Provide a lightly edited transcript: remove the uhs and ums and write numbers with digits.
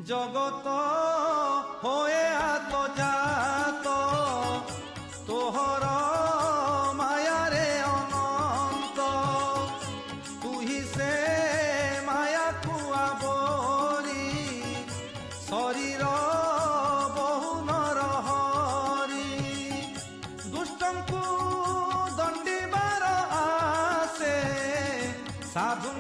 জগত হয়ে আত জাত তোহর মায়ারে অনন্ত তুহি সে মায়া কুয়া বরি শরীর বহু নরহরি দুষ্টଙ୍କୁ ଦଣ୍ଡିବାର ଆସେ ସାଧୁ